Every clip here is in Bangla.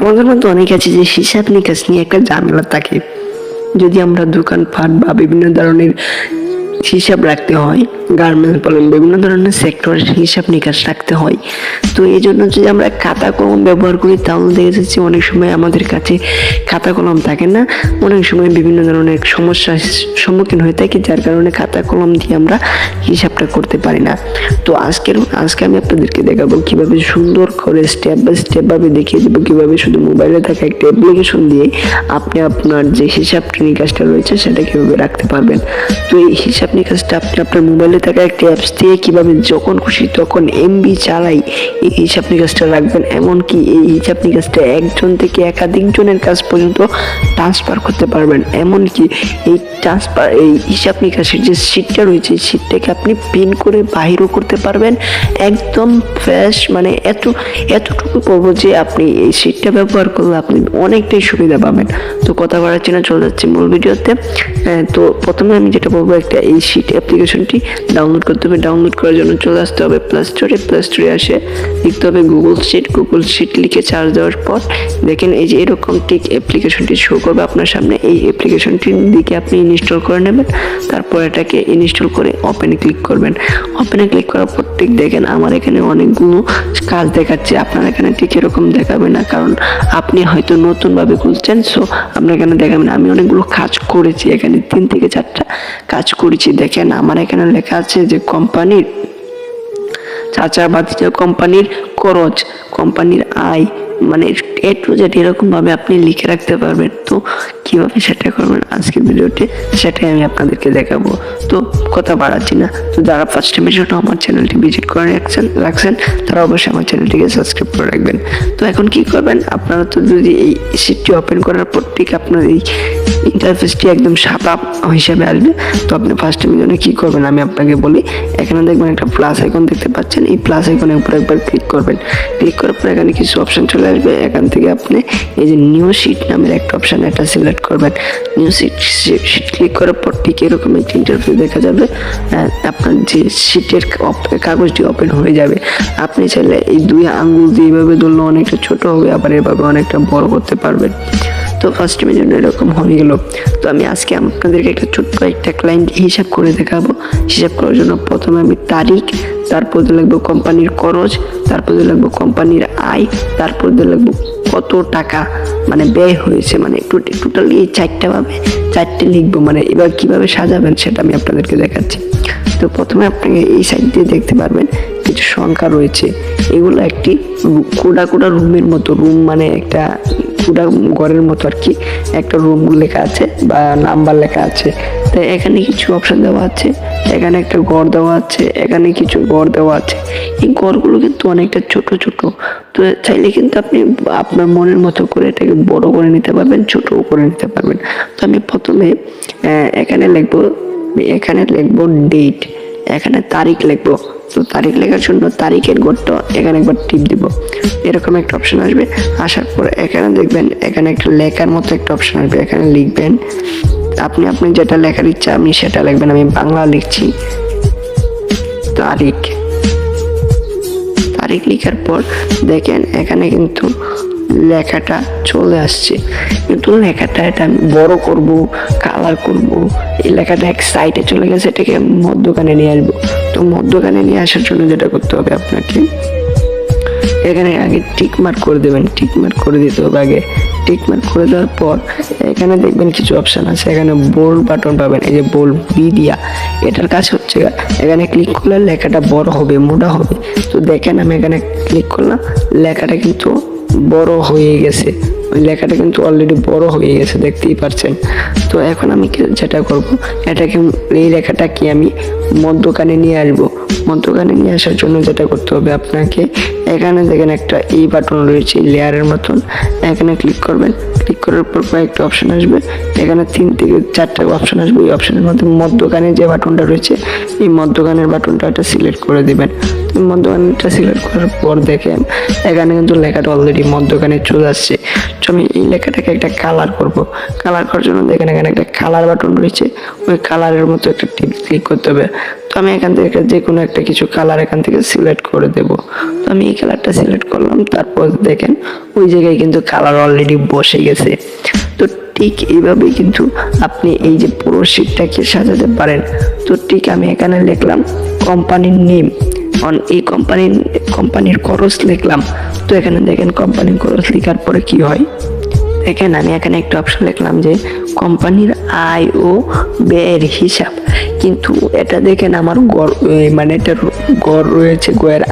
আমাদের মধ্যে অনেকে আছে যে হিসাব নিকাশ নিয়ে একটা ঝামেলা থাকে। যদি আমরা দোকানপাট বা বিভিন্ন ধরনের হিসাব রাখতে হয়, গার্মেন্টস বলেন, বিভিন্ন ধরনের সেক্টরের হিসাব নিকাশ রাখতে হয়। তো এই জন্য যদি আমরা খাতা কলম ব্যবহার করি, তাহলে দেখা যাচ্ছে অনেক সময় আমাদের কাছে খাতা কলম থাকে না, অনেক সময় বিভিন্ন ধরনের সমস্যার সম্মুখীন হয়ে থাকি, যার কারণে খাতা কলম দিয়ে আমরা হিসাবটা করতে পারি না। তো আজকে আমি আপনাদেরকে দেখাবো কিভাবে সুন্দর করে স্টেপ বাই স্টেপ ভাবে দেখিয়ে দেবো কিভাবে শুধু মোবাইলে থাকা একটা অ্যাপ্লিকেশন দিয়ে আপনি আপনার যে হিসাব নিকাশটা রয়েছে সেটা কিভাবে রাখতে পারবেন। তো এই হিসাব নিকাশটা আপনি আপনার মোবাইলে থাকা একটা অ্যাপস দিয়ে কিভাবে যখন খুশি তখন এমবি চালাই এই হিসাব নিকাশটা রাখবেন। এমনকি এই হিসাব নিকাশটা একজন থেকে একাধিক জনের কাছ পর্যন্ত ট্রান্সফার করতে পারবেন। এমনকি এই হিসাব নিকাশের যে শিটটা রয়েছে শিটটাকে আপনি পিন করে বাহিরও করতে পারবেন একদম ফ্রেশ। মানে এতটুকু বলবো যে আপনি এই শিটটা ব্যবহার করলে আপনি অনেকটাই সুবিধা পাবেন। তো কথা বাড়াচ্ছি না, চলে যাচ্ছি মূল ভিডিওতে। তো প্রথমে আমি যেটা বলবো, একটা এই শিট অ্যাপ্লিকেশনটি ডাউনলোড করতে হবে। ডাউনলোড করার জন্য চলে আসতে হবে প্লে স্টোরে আসে লিখতে হবে গুগল শিট লিখে চার্জ দেওয়ার পর দেখেন এই যে এরকম ঠিক অ্যাপ্লিকেশনটি শো করবে আপনার সামনে। এই অ্যাপ্লিকেশনটির দিকে আপনি ইনস্টল করে নেবেন, তারপর এটাকে ইনস্টল করে ওপেনে ক্লিক করবেন। ওপেনে ক্লিক করার পর ঠিক দেখেন আমার এখানে অনেকগুলো কাজ দেখাচ্ছে, আপনার এখানে ঠিক এরকম দেখাবে না, কারণ আপনি হয়তো নতুনভাবে খুলছেন। সো আপনার এখানে দেখাবে না। আমি অনেকগুলো কাজ করেছি, এখানে 3 থেকে 4টা কাজ করেছি। দেখেন আমার এখানে লেখা আছে যে কোম্পানির চাচা বাতিজা, কোম্পানির খরচ, কোম্পানির আয়, মানে এ টু জেড এরকম ভাবে আপনি লিখে রাখতে পারবেন। তো কিভাবে সেটা করবেন আজকের ভিডিওতে সেটাই আমি আপনাদেরকে দেখাবো। তো কথা বাড়াচ্ছি না, তো যারা ফার্স্ট টাইমের জন্য আমার চ্যানেলটি ভিজিট করে রাখছেন তারা অবশ্যই আমার চ্যানেলটিকে সাবস্ক্রাইব করে রাখবেন। তো এখন কি করবেন, আপনারা তো যদি এই শিটটি ওপেন করার পর ঠিক আপনার এই ইন্টারফেসটি একদম সাদা হিসাবে আসবে। তো আপনি ফার্স্ট টাইমের জন্য কি করবেন আমি আপনাকে বলি। এখানে দেখবেন একটা প্লাস আইকন দেখতে পাচ্ছেন, এই প্লাস আইকনের উপর একবার ক্লিক করবেন। ক্লিক করার পর এখানে কিছু অপশন চলে আসবে। এখান থেকে আপনি এই যে নিউ শিট নামের একটা অপশন, এটা সিলেক্ট করবেন। নিউ শিট ক্লিক করার পর ঠিক এরকম একটা ইন্টারফেস দেখা যাবে। আপনার যে শিটের কাগজটি ওপেন হয়ে যাবে। আপনি চাইলে এই 2 আঙ্গুল দিয়ে এইভাবে ধরলে অনেকটা ছোট হবে, আবার এভাবে অনেকটা বড় করতে পারবেন। তো ফার্স্ট টাইমের জন্য এরকম হয়ে গেল। তো আমি আজকে আপনাদেরকে একটা ছোট্ট একটা ক্লায়েন্ট হিসাব করে দেখাবো। হিসাব করার জন্য প্রথমে আমি তারিখ, তারপর দিয়ে লিখবো কোম্পানির খরচ, তারপর দিয়ে লিখবো কোম্পানির আয়, তারপর দিয়ে লিখবো কত টাকা মানে ব্যয় হয়েছে। মানে টোটালি এই 4টে লিখবো। মানে এবার কিভাবে সাজাবেন সেটা আমি আপনাদেরকে দেখাচ্ছি। তো প্রথমে আপনাকে এই সাইড দিয়ে দেখতে পারবেন কিছু সংখ্যা রয়েছে। এগুলো একটি কোডা রুমের মতো, রুম মানে একটা পুরা ঘরের মতো আর কি, একটা রুম লেখা আছে বা নাম্বার লেখা আছে। তাই এখানে কিছু অপশন দেওয়া আছে, এখানে একটা ঘর দেওয়া আছে, এখানে কিছু ঘর দেওয়া আছে। এই ঘরগুলো কিন্তু অনেকটা ছোট। তো চাইলে কিন্তু আপনি আপনার মনের মতো করে এটাকে বড় করে নিতে পারবেন, ছোটও করে নিতে পারবেন। তো আমি প্রথমে এখানে লিখবো ডেট, এখানে তারিখ লিখবো। তো তারিখ লেখার জন্য তারিখের ঘরটা এখানে একবার টিপ দিব, এরকম একটা অপশন আসবে। আসার পর এখানে দেখবেন এখানে একটা লেখার মতো একটা অপশন আসবে, এখানে লিখবেন আপনি যেটা লেখার ইচ্ছা আপনি সেটা লিখবেন। আমি বাংলা লিখছি তারিখ লেখার পর দেখেন এখানে কিন্তু লেখাটা চলে আসছে, কিন্তু লেখাটা এটা আমি বড় করব, কালার করব। এই লেখাটা এক সাইডে চলে গেছে, এটাকে মধ্যখানে নিয়ে আসবো। তো মধ্যখানে নিয়ে আসার জন্য যেটা করতে হবে আপনাকে এখানে আগে টিক মার্ক করে দেবেন, টিক মার্ক করে দিতে হবে আগে। টিক মার্ক করে দেওয়ার পর এখানে দেখবেন কিছু অপশন আছে, এখানে বোল্ড বাটন পাবেন, এই যে বোল্ড বি দিয়া। এটার কাজ হচ্ছে এখানে ক্লিক করলে লেখাটা বড় হবে, মোটা হবে। তো দেখেন আমি এখানে ক্লিক করলাম, লেখাটা কিন্তু বড় হয়ে গেছে। ওই লেখাটা কিন্তু অলরেডি বড় হয়ে গেছে, দেখতেই পাচ্ছেন। তো এখন আমি যেটা করব, এই লেখাটাকে আমি মধ্যখানে নিয়ে আসবো। মধ্যখানে নিয়ে আসার জন্য যেটা করতে হবে আপনাকে, এখানে দেখেন একটা এই বাটন রয়েছে লেয়ারের মতন, এখানে ক্লিক করবেন। ক্লিক করার পর কয়েকটা অপশন আসবে, এখানে 3 থেকে 4টা অপশন আসবে। এই অপশনের মধ্যে মধ্যখানে যে বাটনটা রয়েছে এই মধ্যখানের বাটনটা এটা সিলেক্ট করে দিবেন। মধ্যখানেটা সিলেক্ট করার পর দেখেন এখানে কিন্তু লেখাটা অলরেডি মধ্যখানে চলে আসছে। তো আমি এই লেখাটাকে একটা কালার করব। কালার করার জন্য দেখেন এখানে একটা কালার বাটন রয়েছে, ওই কালারের মতো একটা ক্লিক করতে হবে। তো আমি এখান থেকে যে কোনো একটা কিছু কালার এখান থেকে সিলেক্ট করে দেব। তো আমি এই কালারটা সিলেক্ট করলাম, তারপর দেখেন ওই জায়গায় কিন্তু কালার অলরেডি বসে গেছে। তো ঠিক এইভাবেই কিন্তু আপনি এই যে পুরো শীটটাকে সাজাতে পারেন। তো ঠিক আমি এখানে লিখলাম কোম্পানির নেম, এই কোম্পানির খরচ লিখলাম। তো এখানে দেখেন কোম্পানির খরচ লেখার পরে কি হয়, দেখেন আমি এখানে একটা অপশন লিখলাম যে কোম্পানির আয় ও ব্যয়ের হিসাব। কিন্তু এটা দেখেন আমার গড়, মানে এটা গড় রয়েছে, গড়ের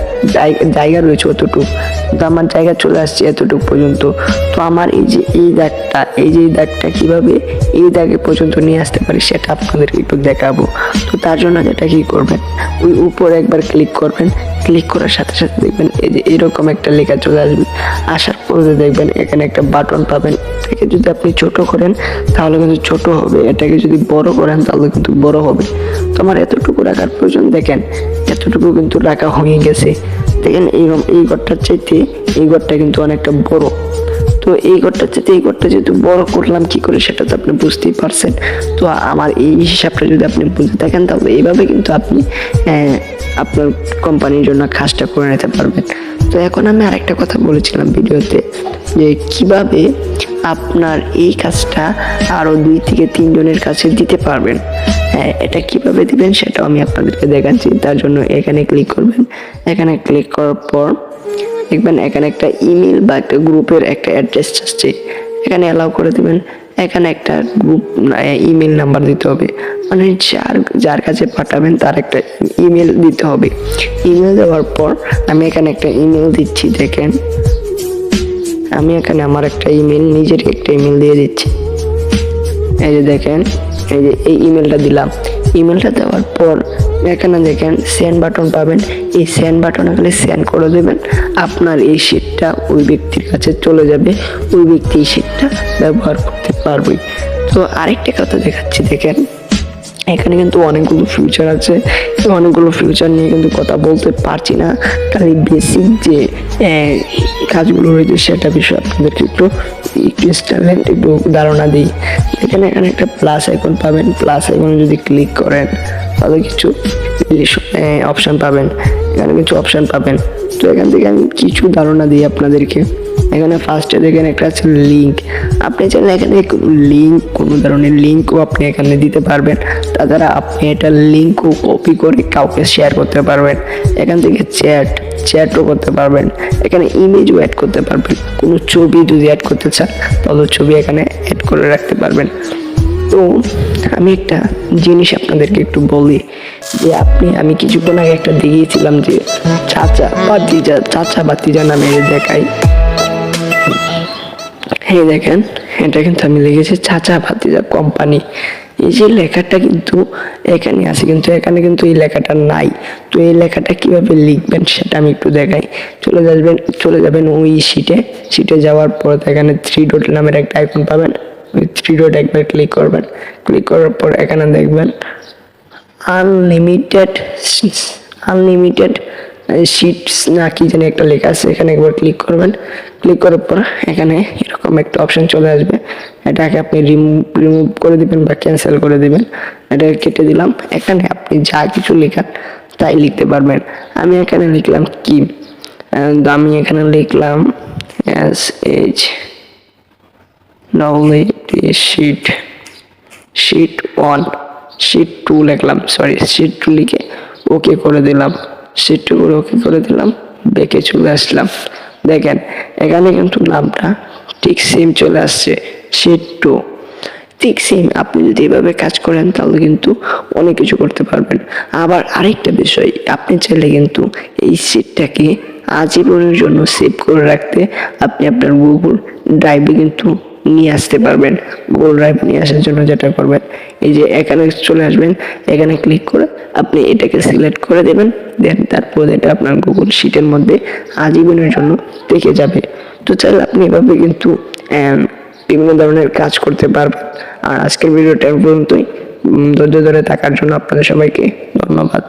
জায়গা রয়েছে অতটুকু, কিন্তু আমার জায়গা চলে আসছে এতটুকু পর্যন্ত। তো আমার এই যে এই দাগটা কিভাবে এই দাগে পর্যন্ত নিয়ে আসতে পারি সেটা আপনাদেরকে একটু দেখাবো। তো তার জন্য যেটা কি করবেন, ওই উপরে একবার ক্লিক করবেন, ক্লিক করার সাথে সাথে দেখবেন এই যে এরকম একটা লেখা চলে আসবে। আসার পরে দেখবেন এখানে একটা বাটন পাবেন। এটাকে যদি আপনি ছোট করেন তাহলে কিন্তু ছোট হবে, এটাকে যদি বড় করেন তাহলে কিন্তু বড় হবে। তো আমার এতটুকু রাখার প্রয়োজন, দেখেন এতটুকু কিন্তু রাখা হয়ে গেছে। দেখেন এইরকম এই ঘরটার চাইতে এই ঘরটা কিন্তু অনেকটা বড়। তো এই ঘরটার চাইতে এই ঘরটা যেহেতু বড় করলাম কি করে সেটা তো আপনি বুঝতেই পারছেন। তো আমার এই হিসাবটা যদি আপনি বুঝে থাকেন তাহলে এইভাবে কিন্তু আপনি আপনার কোম্পানির জন্য কাজটা করে নিতে পারবেন। তো এখন আমি আরেকটা কথা বলেছিলাম ভিডিওতে যে কিভাবে আপনার এই কাজটা আরো 2 থেকে 3 জনের কাছে দিতে পারবেন। এটা কিভাবে দিবেন সেটাও আমি আপনাদেরকে দেখাচ্ছি। তার জন্য এখানে ক্লিক করবেন, এখানে ক্লিক করার পর দেখবেন এখানে একটা ইমেল বা একটা গ্রুপের একটা অ্যাড্রেস আসছে, এখানে অ্যালাউ করে দিবেন। এখানে একটা গ্রুপ ইমেল নাম্বার দিতে হবে, মানে যার কাছে পাঠাবেন তার একটা ইমেল দিতে হবে। ইমেল দেওয়ার পর আমি এখানে একটা ইমেল দিচ্ছি। দেখেন আমি এখানে আমার একটা ইমেল, নিজের একটা ইমেল দিয়ে দিচ্ছি। এই যে দেখেন এই যে এই ইমেলটা দিলাম। ইমেলটা দেওয়ার পর এখানে দেখেন সেন্ড বাটন পাবেন, এই সেন্ড বাটনে গেলে সেন্ড করে দেবেন। আপনার এই শীটটা ওই ব্যক্তির কাছে চলে যাবে, ওই ব্যক্তি এই শীটটা ব্যবহার করতে পারবে। তো আরেকটা কথা দেখাচ্ছি, দেখেন এখানে কিন্তু অনেকগুলো ফিউচার আছে, অনেকগুলো ফিউচার নিয়ে কিন্তু কথা বলতে পারছি না, খালি বেসিক যে কাজগুলো রয়েছে সেটা বিষয়ে আপনাদেরকে একটু ইনস্ট্যান্ট একটু ধারণা দিই। এখানে একটা প্লাস আইকন পাবেন, প্লাস আইকনে যদি ক্লিক করেন তাহলে কিছু অপশন পাবেন, এখানে কিছু অপশন পাবেন। তো এখান থেকে আমি কিছু ধারণা দিই আপনাদেরকে। এখানে ফার্স্টে দেখেন একটা আছে লিঙ্ক, আপনি চাইলে এখানে লিঙ্ক, কোনো ধরনের লিঙ্কও আপনি এখানে দিতে পারবেন। তাছাড়া আপনি এটা লিঙ্কও কপি করে কাউকে শেয়ার করতে পারবেন। এখান থেকে চ্যাটও করতে পারবেন, এখানে ইমেজও অ্যাড করতে পারবেন। কোনো ছবি যদি অ্যাড করতে চান তাহলে ছবি এখানে অ্যাড করে রাখতে পারবেন। তো আমি একটা জিনিস আপনাদেরকে একটু বলি যে আমি কিছুক্ষণ আগে একটা দেখিয়েছিলাম যে চাচা বাতিজা নামে দেখাই। এই দেখেন এটা কিন্তু আমি লিখেছি চাচা ভাতিজা কোম্পানি। এই যে লেখাটা কিন্তু এখানে আছে, কিন্তু এখানে কিন্তু এই লেখাটা নাই। তো এই লেখাটা কিভাবে লিখবেন সেটা আমি একটু দেখাই। চলে যাবেন ওই শিটে যাওয়ার পর এখানে 3 ডট নামের একটা আইকন পাবেন, ওই 3 ডট একবার ক্লিক করবেন। ক্লিক করার পর এখানে দেখবেন আনলিমিটেড শিটস না কি জানি একটা লেখা আছে, এখানে একবার ক্লিক করবেন। ক্লিক করার পর এখানে এরকম একটা অপশন চলে আসবে, এটাকে আপনি রিমুভ করে দিবেন বা ক্যান্সেল করে দিবেন। এটা কেটে দিলাম। এখানে আপনি যা কিছু লেখান তাই লিখতে পারবেন। আমি এখানে লিখলাম কি, আমি এখানে লিখলাম শিট 1 শিট 2 লিখলাম, সরি শিট 2 লিখে ওকে করে দিলাম। শিট 2 করে ওকে করে দিলাম, ব্যাকে চলে আসলাম। দেখেন এখানে কিন্তু নামটা ঠিক সেম চলে আসছে, শিট 2 ঠিক সেম। আপনি যদি এভাবে কাজ করেন তাহলে কিন্তু অনেক কিছু করতে পারবেন। আবার আরেকটা বিষয়, আপনি চাইলে কিন্তু এই শিটটাকে আজীবনের জন্য সেভ করে রাখতে আপনি আপনার গুগল ড্রাইভে কিন্তু নিয়ে আসতে পারবেন। গুগল ড্রাইভ নিয়ে আসার জন্য যেটা করবেন, এই যে এখানে চলে আসবেন, এখানে ক্লিক করে আপনি এটাকে সিলেক্ট করে দেবেন। দেন তারপর এটা আপনার গুগল শিটের মধ্যে আজীবনের জন্য থেকে যাবে। তো চাইলে আপনি এভাবে কিন্তু বিভিন্ন ধরনের কাজ করতে পারবেন। আর আজকের ভিডিওটা পর্যন্তই। ধৈর্য ধরে থাকার জন্য আপনাদের সবাইকে ধন্যবাদ।